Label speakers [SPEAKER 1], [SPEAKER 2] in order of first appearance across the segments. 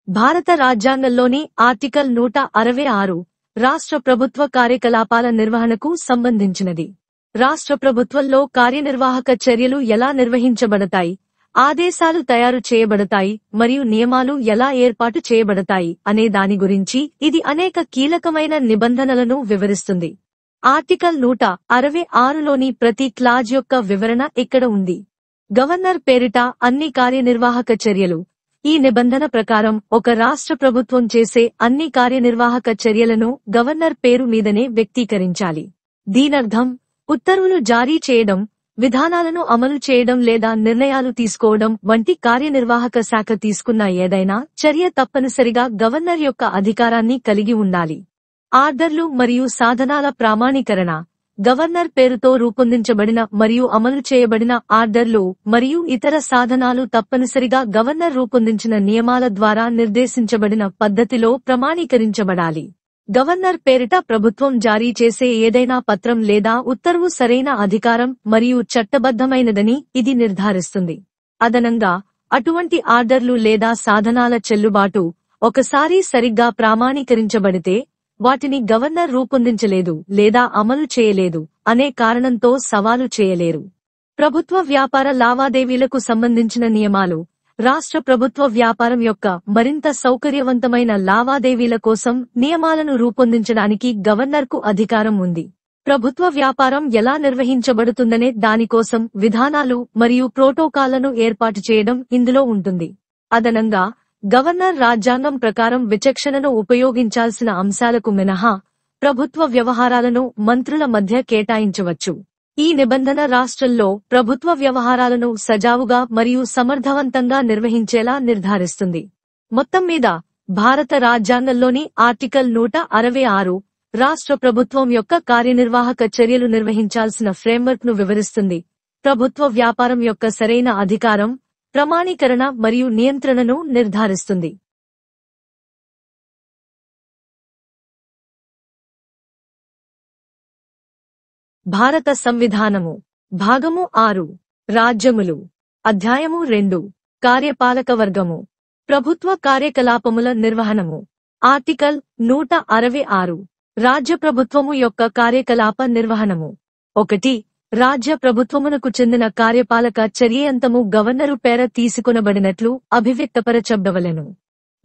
[SPEAKER 1] భారత రాజ్యాంగంలోని ఆర్టికల్ 166 రాష్ట్ర ప్రభుత్వ కార్యకలాపాల నిర్వహణకు సంబంధించినది. రాష్ట్ర ప్రభుత్వంలో కార్యనిర్వాహక చర్యలు ఎలా నిర్వహించబడతాయి, ఆదేశాలు తయారు చేయబడతాయి మరియు నియమాలు ఎలా ఏర్పాటు చేయబడతాయి అనే దాని గురించి ఇది అనేక కీలకమైన నిబంధనలను వివరిస్తుంది. ఆర్టికల్ 166లోని ప్రతి క్లాజ్ యొక్క వివరణ ఇక్కడ ఉంది. గవర్నర్ పేరిట అన్ని కార్యనిర్వాహక చర్యలు. ఈ నిబంధన ప్రకారం ఒక రాష్ట్ర ప్రభుత్వం చేసే అన్ని కార్యనిర్వాహక చర్యలను గవర్నర్ పేరు మీదనే వ్యక్తీకరించాలి. దీనర్థం ఉత్తర్వులు జారీ చేయడం, విధానాలను అమలు చేయడం లేదా నిర్ణయాలు తీసుకోవడం వంటి కార్యనిర్వాహక శాఖ తీసుకున్న ఏదైనా చర్య తప్పనిసరిగా గవర్నర్ యొక్క అధికారాన్ని కలిగి ఉండాలి. ఆర్డర్లు మరియు సాధనాల ప్రామాణీకరణ. గవర్నర్ పేరుతో రూపొందించబడిన మరియు అమలు చేయబడిన ఆర్డర్లు మరియు ఇతర సాధనాలు తప్పనిసరిగా గవర్నర్ రూపొందించిన నియమాల ద్వారా నిర్దేశించబడిన పద్ధతిలో ప్రమాణీకరించబడాలి. గవర్నర్ పేరిట ప్రభుత్వం జారీ చేసే ఏదైనా పత్రం లేదా ఉత్తర్వు సరైన అధికారం మరియు చట్టబద్ధమైనదని ఇది నిర్ధారిస్తుంది. అదనంగా, అటువంటి ఆర్డర్లు లేదా సాధనాల చెల్లుబాటు ఒకసారి సరిగ్గా ప్రామాణీకరించబడితే వాటిని గవర్నర్ రూపొందించలేదు లేదా అమలు చేయలేదు అనే కారణంతో సవాలు చేయలేరు. ప్రభుత్వ వ్యాపార లావాదేవీలకు సంబంధించిన నియమాలు. రాష్ట్ర ప్రభుత్వ వ్యాపారం యొక్క మరింత సౌకర్యవంతమైన లావాదేవీల కోసం నియమాలను రూపొందించడానికి గవర్నర్కు అధికారం ఉంది. ప్రభుత్వ వ్యాపారం ఎలా నిర్వహించబడుతుందనే దానికోసం విధానాలు మరియు ప్రోటోకాల్లను ఏర్పాటు చేయడం ఇందులో ఉంటుంది. అదనంగా, గవర్నర్ రాజ్యాంగం ప్రకారం విచక్షణను ఉపయోగించాల్సిన అంశాలకు మినహా ప్రభుత్వ వ్యవహారాలను మంత్రుల మధ్య కేటాయించవచ్చు. ఈ నిబంధన రాష్ట్రంలో ప్రభుత్వ వ్యవహారాలను సజావుగా మరియు సమర్థవంతంగా నిర్వహించేలా నిర్ధారిస్తుంది. మొత్తం మీద భారత రాజ్యాంగంలోని ఆర్టికల్ 166 రాష్ట్ర ప్రభుత్వం యొక్క కార్యనిర్వాహక చర్యలు నిర్వహించాల్సిన ఫ్రేమ్వర్క్ ను వివరిస్తుంది. ప్రభుత్వ వ్యాపారం యొక్క సరైన అధికారం, ప్రమాణీకరణ మరియు నియంత్రణను నిర్ధారిస్తుంది. భారత సంవిధానము. భాగము 6. రాజ్యములు. అధ్యాయము 2. కార్యపాలక వర్గము. ప్రభుత్వ కార్యకలాపముల నిర్వహణము. ఆర్టికల్ 166. రాజ్య ప్రభుత్వము యొక్క కార్యకలాప నిర్వహణము. 1. రాజ్య ప్రభుత్వమునకు చెందిన కార్యపాలక చర్యంతము గవర్నరు పేర తీసుకొనబడినట్లు అభివ్యక్తపరచబడవలెను.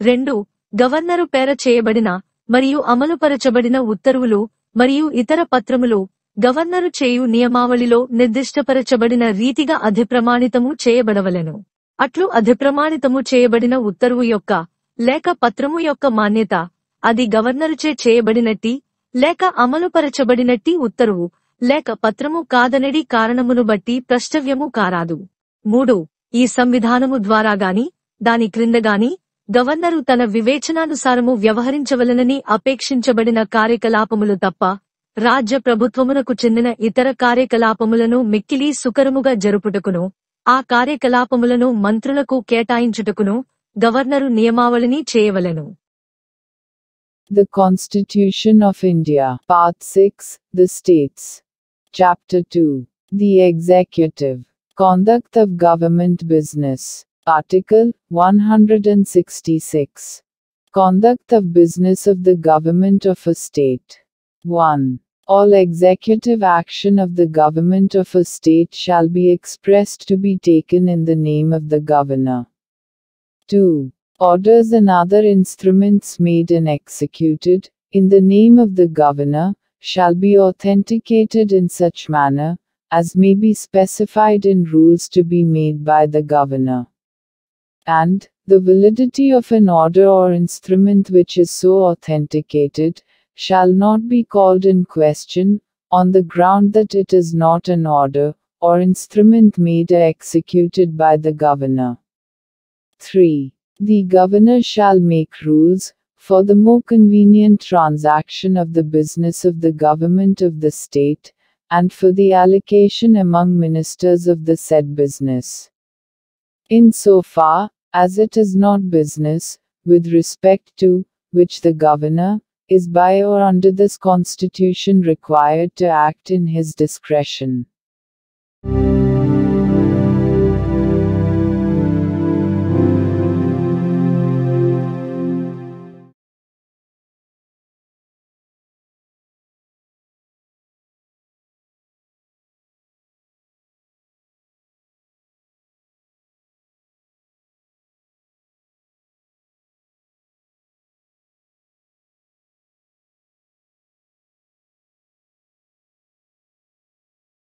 [SPEAKER 1] 2. గవర్నరు పేర చేయబడిన మరియు అమలుపరచబడిన ఉత్తర్వులు మరియు ఇతర పత్రములు గవర్నరు చేయు నియమావళిలో నిర్దిష్టపరచబడిన రీతిగా అధిప్రమాణితము చేయబడవలెను. అట్లు అధిప్రమాణితము చేయబడిన ఉత్తర్వు యొక్క లేక పత్రము యొక్క మాన్యత, అది గవర్నరుచే చేయబడినట్టి లేక అమలుపరచబడినట్టి ఉత్తర్వు లేక పత్రము కాదనడి కారణమును బట్టి ప్రష్టవ్యము కారాదు. 3. ఈ సంవిధానము ద్వారా గాని దాని క్రిందగాని గవర్నరు తన వివేచనానుసారము వ్యవహరించవలనని అపేక్షించబడిన కార్యకలాపములు తప్ప రాజ్య ప్రభుత్వమునకు చెందిన ఇతర కార్యకలాపములను మిక్కిలి సుకరముగా జరుపుటకును ఆ కార్యకలాపములను మంత్రులకు కేటాయించుటకును గవర్నరు నియమావళిని చేయవలెను.
[SPEAKER 2] The Constitution of India. Part 6. The States. Chapter 2. The Executive. Conduct of Government Business. Article 166. Conduct of business of the government of a state. 1. All executive action of the government of a state shall be expressed to be taken in the name of the governor. 2. Orders and other instruments made and executed, in the name of the governor, shall be authenticated in such manner, as may be specified in rules to be made by the governor. And, the validity of an order or instrument which is so authenticated, shall not be called in question, on the ground that it is not an order, or instrument made or executed by the governor. 3. The governor shall make rules, for the more convenient transaction of the business of the government of the state, and for the allocation among ministers of the said business. In so far, as it is not business, with respect to which the governor is by or under this Constitution required to act in his discretion.